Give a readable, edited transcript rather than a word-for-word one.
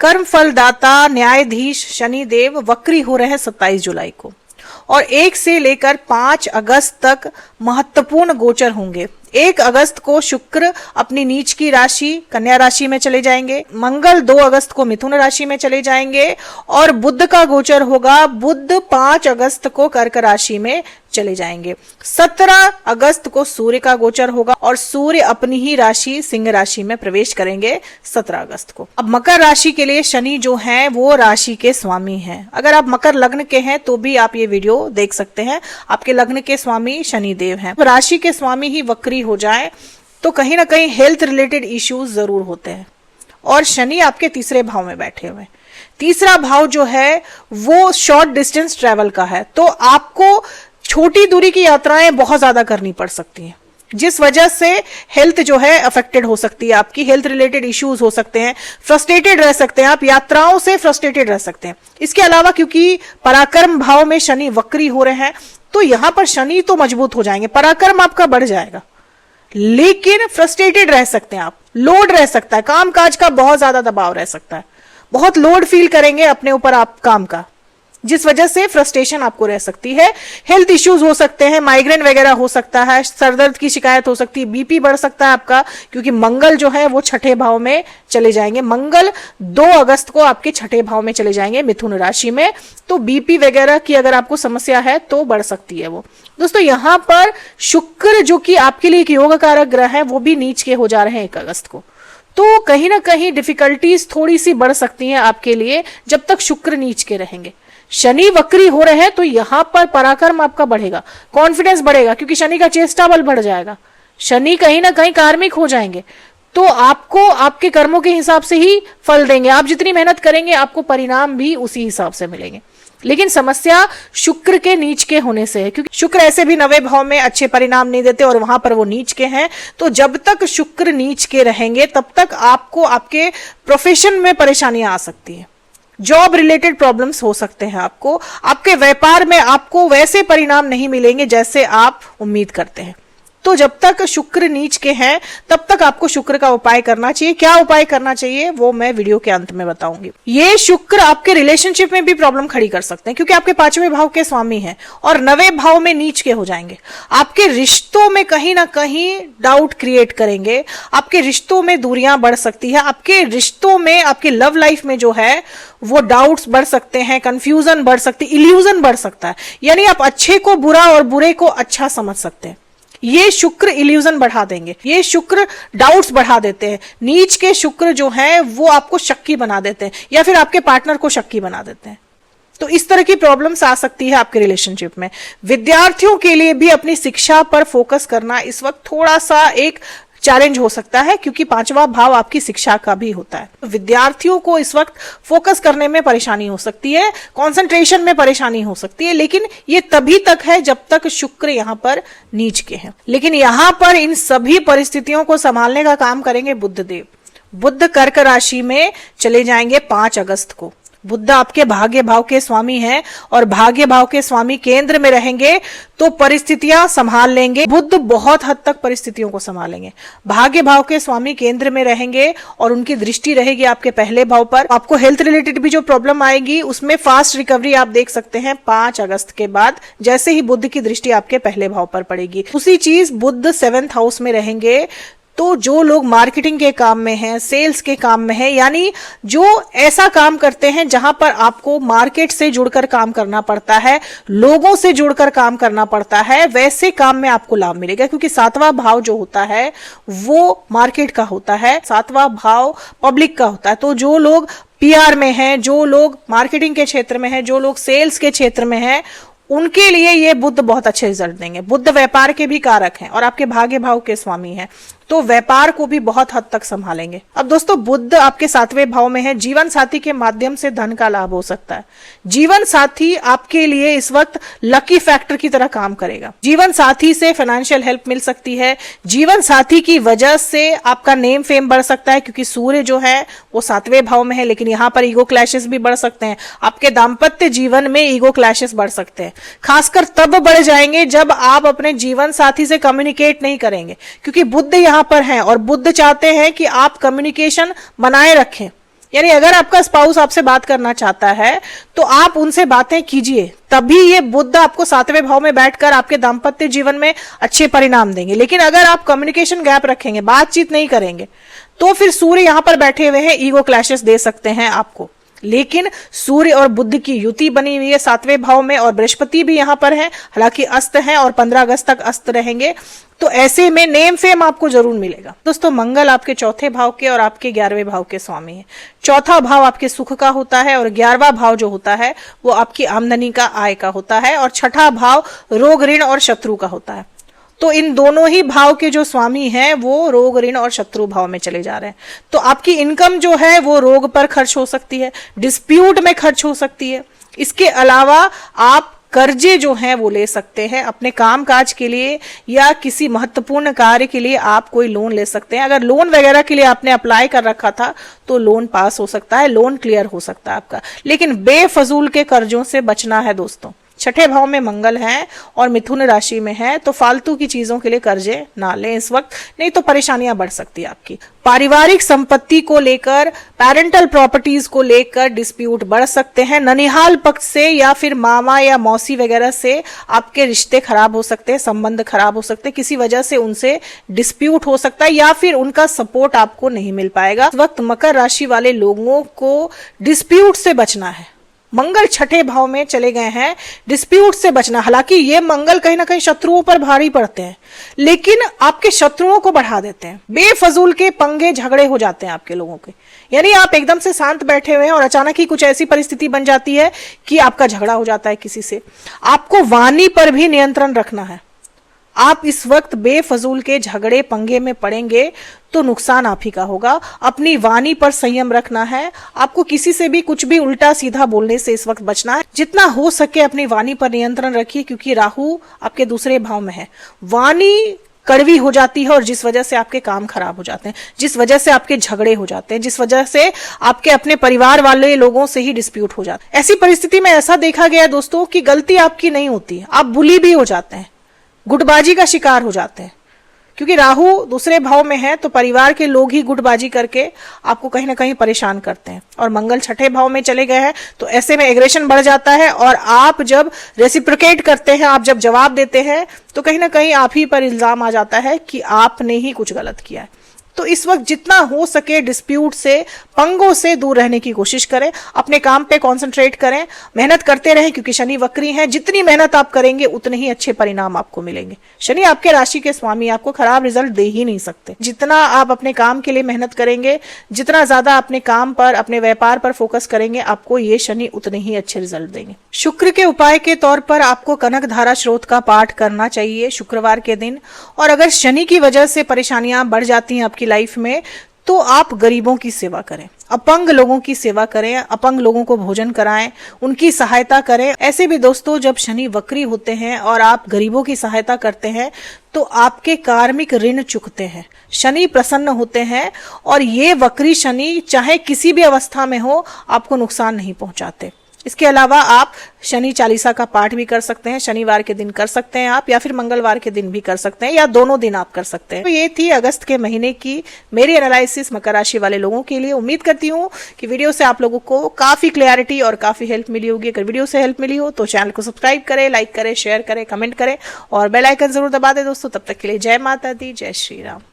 कर्म फलदाता न्यायाधीश शनिदेव वक्री हो रहे हैं 27 जुलाई को, और 1 से लेकर 5 अगस्त तक महत्वपूर्ण गोचर होंगे। 1 अगस्त को शुक्र अपनी नीच की राशि कन्या राशि में चले जाएंगे, मंगल 2 अगस्त को मिथुन राशि में चले जाएंगे, और बुध का गोचर होगा, बुध 5 अगस्त को कर्क राशि में चले जाएंगे। 17 अगस्त को सूर्य का गोचर होगा और सूर्य अपनी ही राशि सिंह राशि में प्रवेश करेंगे 17 अगस्त को। अब मकर राशि के लिए शनि जो है वो राशि के स्वामी हैं। अगर आप मकर लग्न के हैं तो भी आप ये वीडियो देख सकते हैं, आपके लग्न के स्वामी शनि देव हैं। राशि के स्वामी ही वक्री हो जाए तो कहीं ना कहीं हेल्थ रिलेटेड इश्यूज जरूर होते हैं, और शनि आपके तीसरे भाव में बैठे हुए हैं। तीसरा भाव जो है वो शॉर्ट डिस्टेंस ट्रेवल का है, तो आपको छोटी दूरी की यात्राएं बहुत ज्यादा करनी पड़ सकती हैं, जिस वजह से हेल्थ जो है अफेक्टेड हो सकती है, आपकी हेल्थ रिलेटेड इश्यूज हो सकते हैं, फ्रस्ट्रेटेड रह सकते हैं, आप यात्राओं से फ्रस्ट्रेटेड रह सकते हैं। इसके अलावा क्योंकि पराक्रम भाव में शनि वक्री हो रहे हैं, तो यहां पर शनि तो मजबूत हो जाएंगे, पराक्रम आपका बढ़ जाएगा, लेकिन फ्रस्ट्रेटेड रह सकते हैं आप, लोड रह सकता है, काम काज का बहुत ज्यादा दबाव रह सकता है, बहुत लोड फील करेंगे अपने ऊपर आप काम का, जिस वजह से फ्रस्ट्रेशन आपको रह सकती है। हेल्थ इश्यूज हो सकते हैं, माइग्रेन वगैरह हो सकता है, सरदर्द की शिकायत हो सकती है, बीपी बढ़ सकता है आपका, क्योंकि मंगल जो है वो 6ठे भाव में चले जाएंगे। मंगल 2 अगस्त को आपके 6ठे भाव में चले जाएंगे मिथुन राशि में, तो बीपी वगैरह की अगर आपको समस्या है तो बढ़ सकती है वो। दोस्तों यहां पर शुक्र जो कि आपके लिए एक योग कारक ग्रह है वो भी नीच के हो जा रहे हैं 1 अगस्त को, तो कहीं ना कहीं डिफिकल्टीज थोड़ी सी बढ़ सकती हैं आपके लिए जब तक शुक्र नीच के रहेंगे। शनि वक्री हो रहे हैं तो यहां पर पराक्रम आपका बढ़ेगा, कॉन्फिडेंस बढ़ेगा, क्योंकि शनि का चेष्टा बल बढ़ जाएगा, शनि कहीं ना कहीं कार्मिक हो जाएंगे, तो आपको आपके कर्मों के हिसाब से ही फल देंगे। आप जितनी मेहनत करेंगे आपको परिणाम भी उसी हिसाब से मिलेंगे। लेकिन समस्या शुक्र के नीच के होने से है, क्योंकि शुक्र ऐसे भी 9वें भाव में अच्छे परिणाम नहीं देते और वहां पर वो नीच के हैं, तो जब तक शुक्र नीच के रहेंगे तब तक आपको आपके प्रोफेशन में परेशानियां आ सकती है, जॉब रिलेटेड प्रॉब्लम्स हो सकते हैं, आपके व्यापार में आपको वैसे परिणाम नहीं मिलेंगे जैसे आप उम्मीद करते हैं। तो जब तक शुक्र नीच के हैं तब तक आपको शुक्र का उपाय करना चाहिए। क्या उपाय करना चाहिए वो मैं वीडियो के अंत में बताऊंगी। ये शुक्र आपके रिलेशनशिप में भी प्रॉब्लम खड़ी कर सकते हैं, क्योंकि आपके 5वें भाव के स्वामी हैं और 9वें भाव में नीच के हो जाएंगे। आपके रिश्तों में कहीं ना कहीं डाउट क्रिएट करेंगे, आपके रिश्तों में दूरियां बढ़ सकती है, आपके रिश्तों में, आपके लव लाइफ में जो है वो डाउट्स बढ़ सकते हैं, कंफ्यूजन बढ़ सकती है, इल्यूजन बढ़ सकता है, यानी आप अच्छे को बुरा और बुरे को अच्छा समझ सकते हैं। ये शुक्र इल्यूजन बढ़ा देंगे, ये शुक्र डाउट्स बढ़ा देते हैं। नीच के शुक्र जो है वो आपको शक्की बना देते हैं, या फिर आपके पार्टनर को शक्की बना देते हैं। तो इस तरह की प्रॉब्लम्स आ सकती है आपके रिलेशनशिप में। विद्यार्थियों के लिए भी अपनी शिक्षा पर फोकस करना इस वक्त थोड़ा सा एक चैलेंज हो सकता है, क्योंकि 5वां भाव आपकी शिक्षा का भी होता है। तो विद्यार्थियों को इस वक्त फोकस करने में परेशानी हो सकती है, कंसंट्रेशन में परेशानी हो सकती है, लेकिन ये तभी तक है जब तक शुक्र यहाँ पर नीच के हैं। लेकिन यहाँ पर इन सभी परिस्थितियों को संभालने का काम करेंगे बुध देव। बुध कर्क राशि में चले जाएंगे 5 अगस्त को। बुध आपके भाग्य भाव के स्वामी हैं और भाग्य भाव के स्वामी केंद्र में रहेंगे तो परिस्थितियां संभाल लेंगे। बुध बहुत हद तक परिस्थितियों को संभालेंगे। भाग्य भाव के स्वामी केंद्र में रहेंगे और उनकी दृष्टि रहेगी आपके पहले भाव पर। आपको हेल्थ रिलेटेड भी जो प्रॉब्लम आएगी उसमें फास्ट रिकवरी आप देख सकते हैं 5 अगस्त के बाद, जैसे ही बुध की दृष्टि आपके पहले भाव पर पड़ेगी। उसी चीज बुध 7th हाउस में रहेंगे, तो जो लोग मार्केटिंग के काम में हैं, सेल्स के काम में हैं, यानी जो ऐसा काम करते हैं जहां पर आपको मार्केट से जुड़कर काम करना पड़ता है, लोगों से जुड़कर काम करना पड़ता है, वैसे काम में आपको लाभ मिलेगा। क्योंकि 7वां भाव जो होता है वो मार्केट का होता है, 7वां भाव पब्लिक का होता है। तो जो लोग पीआर में हैं, जो लोग मार्केटिंग के क्षेत्र में हैं, जो लोग सेल्स के क्षेत्र में हैं, उनके लिए ये बुध बहुत अच्छे रिजल्ट देंगे। बुध व्यापार के भी कारक हैं और आपके भाग्य भाव के स्वामी हैं, तो व्यापार को भी बहुत हद तक संभालेंगे। अब दोस्तों बुध आपके 7वें भाव में है, जीवन साथी के माध्यम से धन का लाभ हो सकता है। जीवन साथी आपके लिए इस वक्त लकी फैक्टर की तरह काम करेगा। जीवन साथी से फाइनेंशियल हेल्प मिल सकती है, जीवन साथी की वजह से आपका नेम फेम बढ़ सकता है, क्योंकि सूर्य जो है वो 7वें भाव में है, लेकिन यहाँ पर ईगो क्लैशेस भी बढ़ सकते हैं। आपके दाम्पत्य जीवन में ईगो क्लैशेस बढ़ सकते हैं, खासकर तब बढ़ जाएंगे जब आप अपने जीवन साथी से कम्युनिकेट नहीं करेंगे, क्योंकि बुध यहाँ पर हैं और बुध चाहते हैं कि आप कम्युनिकेशन बनाए रखें। यानी अगर आपका स्पाउस आपसे बात करना चाहता है तो आप उनसे बातें कीजिए, तभी ये बुध आपको 7वें भाव में बैठकर आपके दाम्पत्य जीवन में अच्छे परिणाम देंगे। लेकिन अगर आप कम्युनिकेशन गैप रखेंगे, बातचीत नहीं करेंगे, तो फिर सूर्य यहां पर बैठे हुए हैं, ईगो क्लैशेस दे सकते हैं आपको। लेकिन सूर्य और बुध की युति बनी हुई है 7वें भाव में, और बृहस्पति भी यहां पर है, हालांकि अस्त हैं और 15 अगस्त तक अस्त रहेंगे। तो ऐसे में नेम फेम आपको जरूर मिलेगा। दोस्तों, मंगल आपके चौथे भाव के और आपके 11वें भाव के स्वामी है। चौथा भाव आपके सुख का होता है और 11वां भाव जो होता है वो आपकी आमदनी का, आय का होता है, और छठा भाव रोग ऋण और शत्रु का होता है। तो इन दोनों ही भाव के जो स्वामी हैं वो रोग ऋण और शत्रु भाव में चले जा रहे हैं। तो आपकी इनकम जो है वो रोग पर खर्च हो सकती है, डिस्प्यूट में खर्च हो सकती है। इसके अलावा आप कर्जे जो हैं वो ले सकते हैं अपने काम काज के लिए, या किसी महत्वपूर्ण कार्य के लिए आप कोई लोन ले सकते हैं। अगर लोन वगैरह के लिए आपने अप्लाई कर रखा था तो लोन पास हो सकता है, लोन क्लियर हो सकता है आपका। लेकिन बेफजूल के कर्जों से बचना है दोस्तों। छठे भाव में मंगल है और मिथुन राशि में है, तो फालतू की चीजों के लिए कर्जे ना लें इस वक्त, नहीं तो परेशानियां बढ़ सकती है आपकी। पारिवारिक संपत्ति को लेकर, पेरेंटल प्रॉपर्टीज को लेकर डिस्प्यूट बढ़ सकते हैं। ननिहाल पक्ष से या फिर मामा या मौसी वगैरह से आपके रिश्ते खराब हो सकते हैं, संबंध खराब हो सकते हैं, किसी वजह से उनसे डिस्प्यूट हो सकता है या फिर उनका सपोर्ट आपको नहीं मिल पाएगा। इस वक्त मकर राशि वाले लोगों को डिस्प्यूट से बचना है। मंगल छठे भाव में चले गए हैं, डिस्प्यूट से बचना। हालांकि ये मंगल कहीं ना कहीं शत्रुओं पर भारी पड़ते हैं, लेकिन आपके शत्रुओं को बढ़ा देते हैं। बेफजूल के पंगे झगड़े हो जाते हैं आपके लोगों के, यानी आप एकदम से शांत बैठे हुए हैं और अचानक ही कुछ ऐसी परिस्थिति बन जाती है कि आपका झगड़ा हो जाता है किसी से। आपको वाणी पर भी नियंत्रण रखना है। आप इस वक्त बेफजूल के झगड़े पंगे में पड़ेंगे तो नुकसान आप ही का होगा। अपनी वाणी पर संयम रखना है। आपको किसी से भी कुछ भी उल्टा सीधा बोलने से इस वक्त बचना है। जितना हो सके अपनी वाणी पर नियंत्रण रखिए, क्योंकि राहु आपके दूसरे भाव में है। वाणी कड़वी हो जाती है और जिस वजह से आपके काम खराब हो जाते हैं, जिस वजह से आपके झगड़े हो जाते हैं, जिस वजह से आपके अपने परिवार वाले लोगों से ही डिस्प्यूट हो जाते हैं। ऐसी परिस्थिति में ऐसा देखा गया दोस्तों कि गलती आपकी नहीं होती, आप बुली भी हो जाते हैं, गुटबाजी का शिकार हो जाते हैं। क्योंकि राहु दूसरे भाव में है तो परिवार के लोग ही गुटबाजी करके आपको कहीं ना कहीं परेशान करते हैं। और मंगल छठे भाव में चले गए हैं तो ऐसे में एग्रेशन बढ़ जाता है, और आप जब रेसिप्रोकेट करते हैं, आप जब जवाब देते हैं, तो कहीं ना कहीं आप ही पर इल्जाम आ जाता है कि आपने ही कुछ गलत किया है। तो इस वक्त जितना हो सके डिस्प्यूट से, पंगों से दूर रहने की कोशिश करें। अपने काम पे कंसंट्रेट करें, मेहनत करते रहें, क्योंकि शनि वक्री हैं। जितनी मेहनत आप करेंगे उतने ही अच्छे परिणाम आपको मिलेंगे। शनि आपके राशि के स्वामी, आपको खराब रिजल्ट दे ही नहीं सकते। जितना आप अपने काम के लिए मेहनत करेंगे, जितना ज्यादा अपने काम पर, अपने व्यापार पर फोकस करेंगे, आपको ये शनि उतने ही अच्छे रिजल्ट देंगे। शुक्र के उपाय के तौर पर आपको कनक धारा स्रोत का पाठ करना चाहिए शुक्रवार के दिन। और अगर शनि की वजह से परेशानियां बढ़ जाती हैं आपकी लाइफ में, तो आप गरीबों की सेवा करें, अपंग लोगों की सेवा करें, अपंग लोगों को भोजन कराएं, उनकी सहायता करें। ऐसे भी दोस्तों जब शनि वक्री होते हैं और आप गरीबों की सहायता करते हैं तो आपके कार्मिक ऋण चुकते हैं, शनि प्रसन्न होते हैं, और ये वक्री शनि चाहे किसी भी अवस्था में हो आपको नुकसान नहीं पहुंचाते। इसके अलावा आप शनि चालीसा का पाठ भी कर सकते हैं, शनिवार के दिन कर सकते हैं आप, या फिर मंगलवार के दिन भी कर सकते हैं, या दोनों दिन आप कर सकते हैं। तो ये थी अगस्त के महीने की मेरी एनालिसिस मकर राशि वाले लोगों के लिए। उम्मीद करती हूँ कि वीडियो से आप लोगों को काफी क्लैरिटी और काफी हेल्प मिली होगी। अगर वीडियो से हेल्प मिली हो तो चैनल को सब्सक्राइब करें, लाइक करें, शेयर करें, कमेंट करें और बेल आइकन जरूर दबा दें दोस्तों। तब तक के लिए जय माता दी, जय श्री राम।